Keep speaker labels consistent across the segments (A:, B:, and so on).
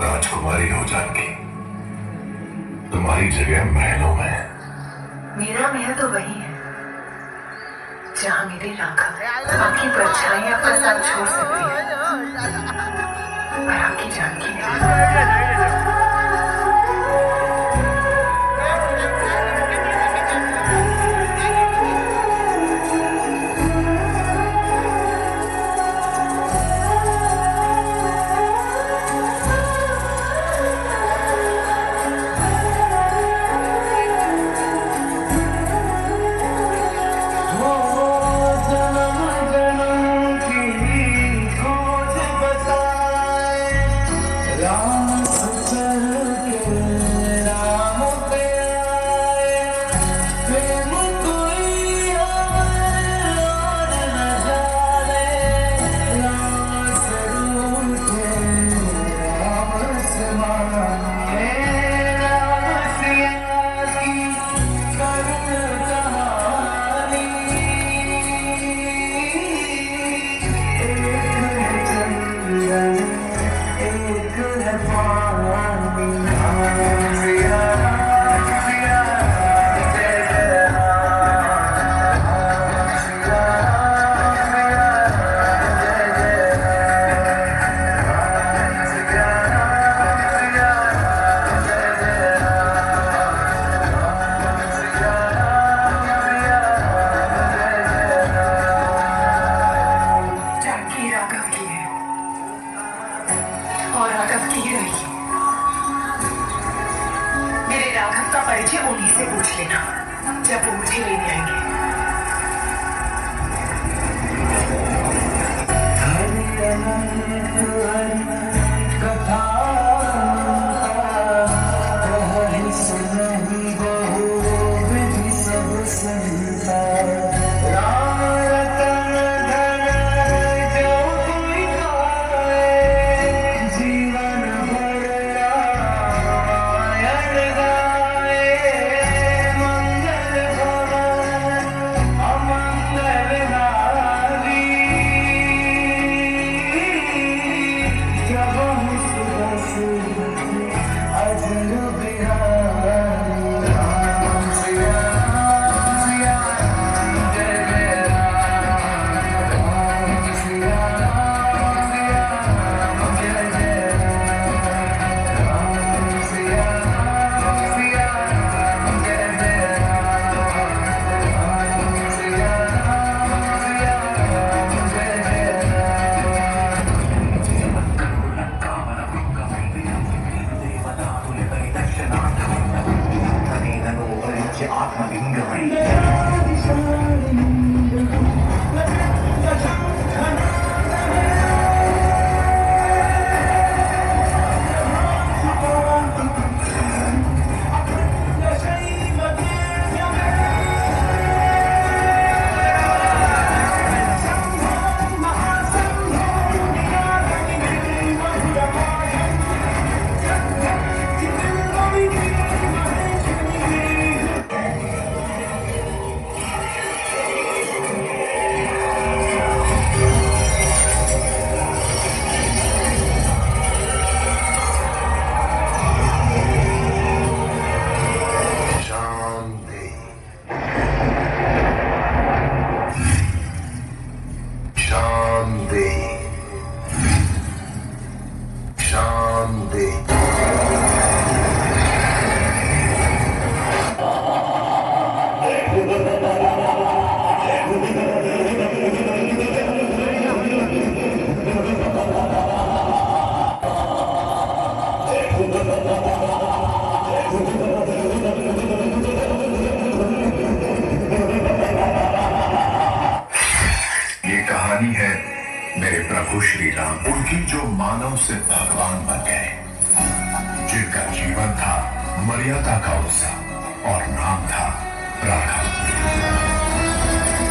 A: राजकुमारी हो जानकी, तुम्हारी जगह महलों में।
B: मेरा महल तो वही है जहाँ मेरी राघव बाकी परछाइयां अपना साथ छोड़ सकती है, पर आपकी जानकी नहीं।
C: राम
A: शांति शांति ये कहानी है मेरे प्रभु श्री राम, उनकी जो मानव से भगवान बन गए, जिनका जीवन था मर्यादा का उत्सव और नाम था राघव,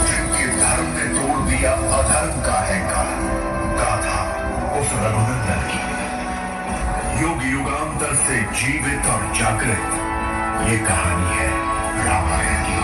A: जिनके धर्म ने तोड़ दिया अधर्म का अहंकार, गाथा उस रघुनंदन की, युग युगांतर से जीवित और जागृत ये कहानी है रामायण की।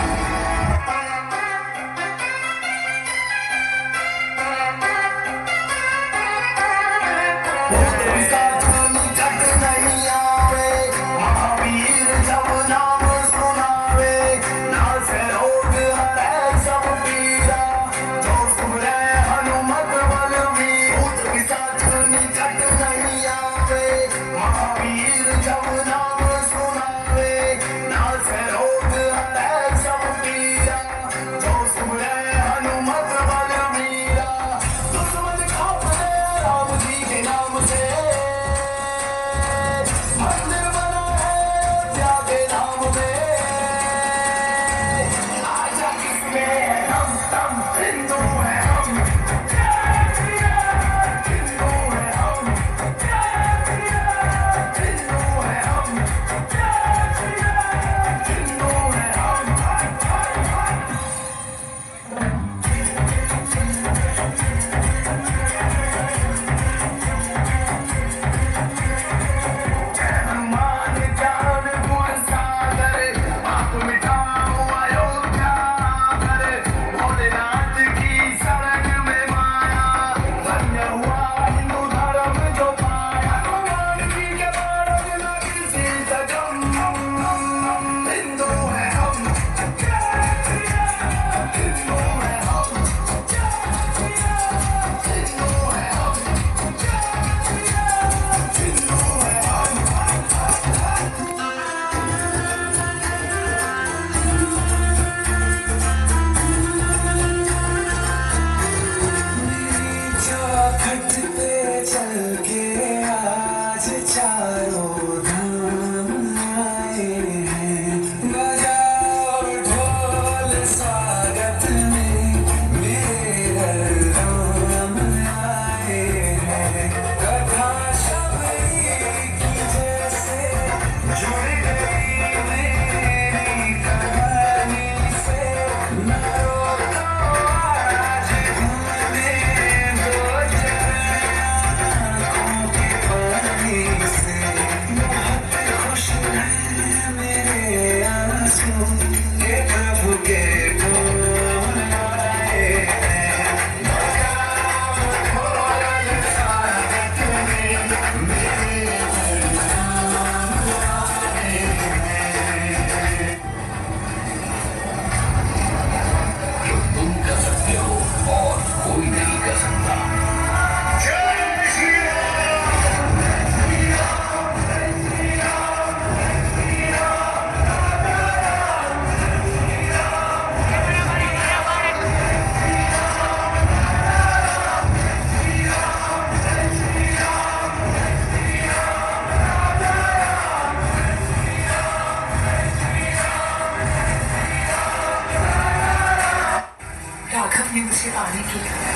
B: ने मुझे पाने के लिए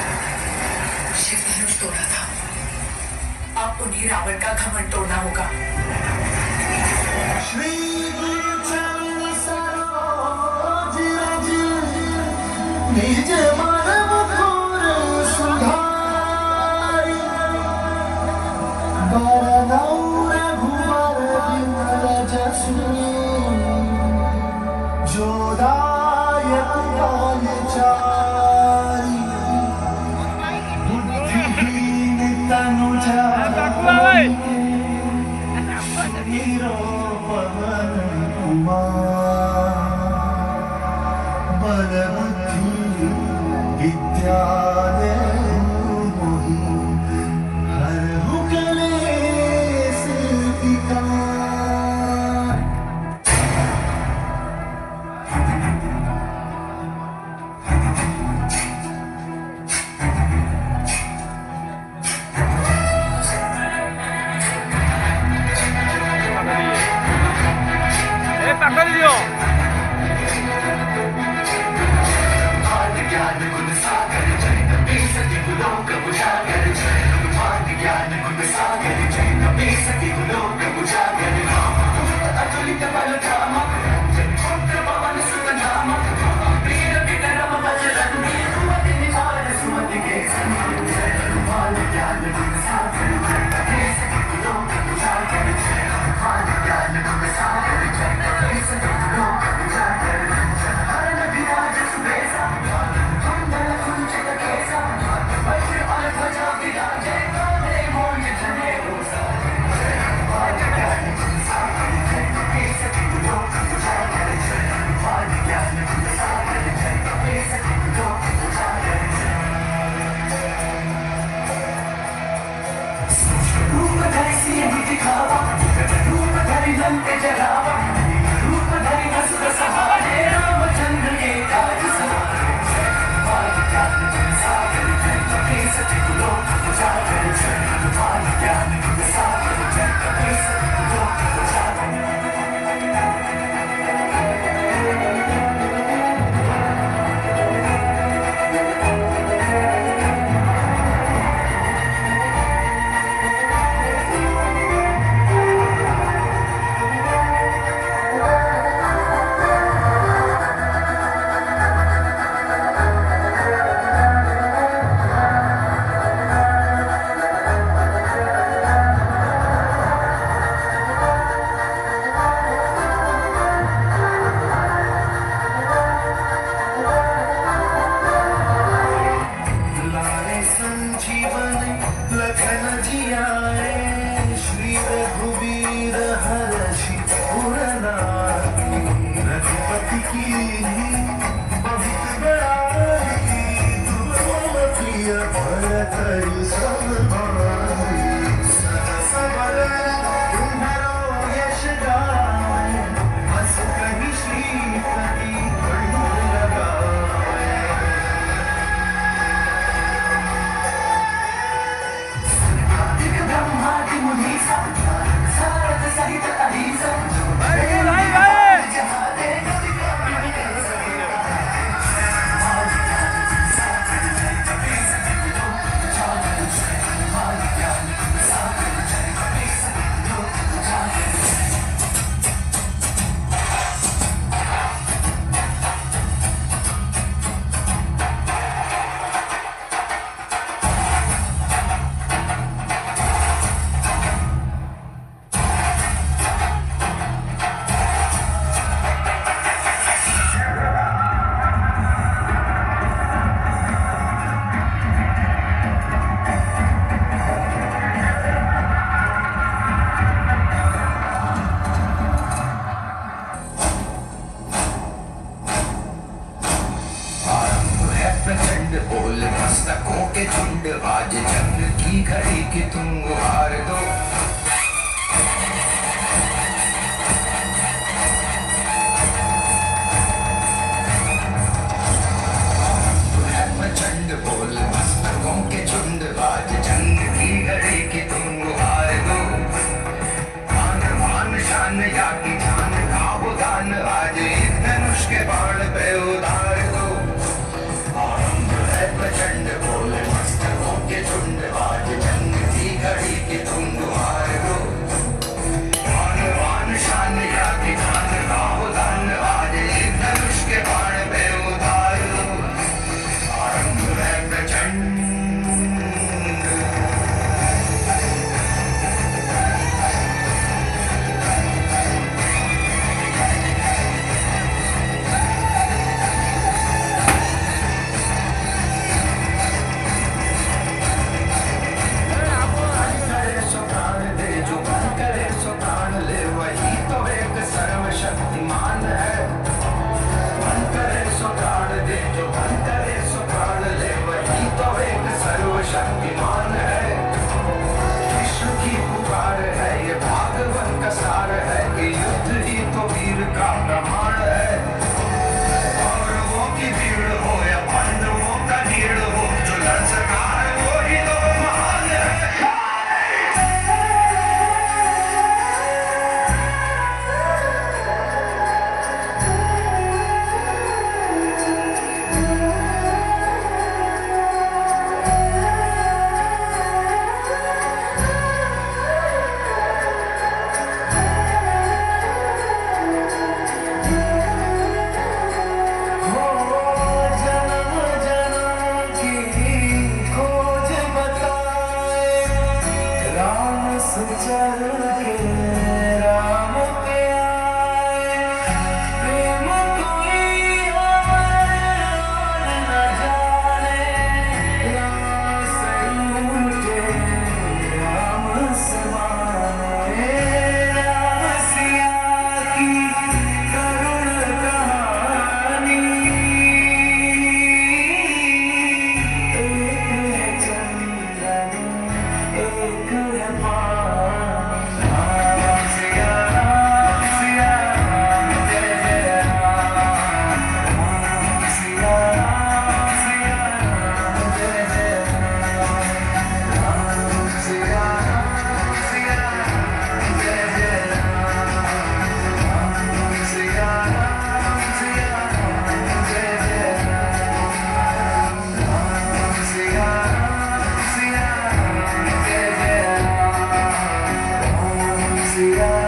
B: शिव धनुष तोड़ा था, अब उन्हें रावण का घमंड तोड़ना होगा।
C: श्री गुरु चरण सरोज रज निज मानव घोर सुधारी, बरनौ रघुबर बिमल जसु, जो दायक पाल चारी, बुद्धिहीन तनु जानिके, हीरो पवन कुमार, बल बुद्धि विद्या देहु
D: ताकद दियो
A: ज्ञान गुण सागर जय नबी सती लोक उजागर जय हनुमान ज्ञान गुण सागर जय नबी सती लोक उजागर अतुलित बल धामा पुत्र पवन सुत नामा वीर विक्रम बजरंगी सुमति निवार सुमति के संगी जय हनुमान ज्ञान गुण सागर जय नबी सती लोक उजागर जय हनुमान ज्ञान गुण सागर जय नबी सती लोक उजागर हर नबी राज सुबेसा
E: आज जंग की घड़ी की तुम गुहार दो प्रचंड बोल मस्तकों के झुंड आज जंग की घड़ी की तुम गुहार दो मान मान शान या की जान का वो दान आज इस धनुष के बाण पे उतार दो आरंभ है प्रचंड बोल मस्तकों के झुंड आज जंग की घड़ी की तुम गुहार
C: सिया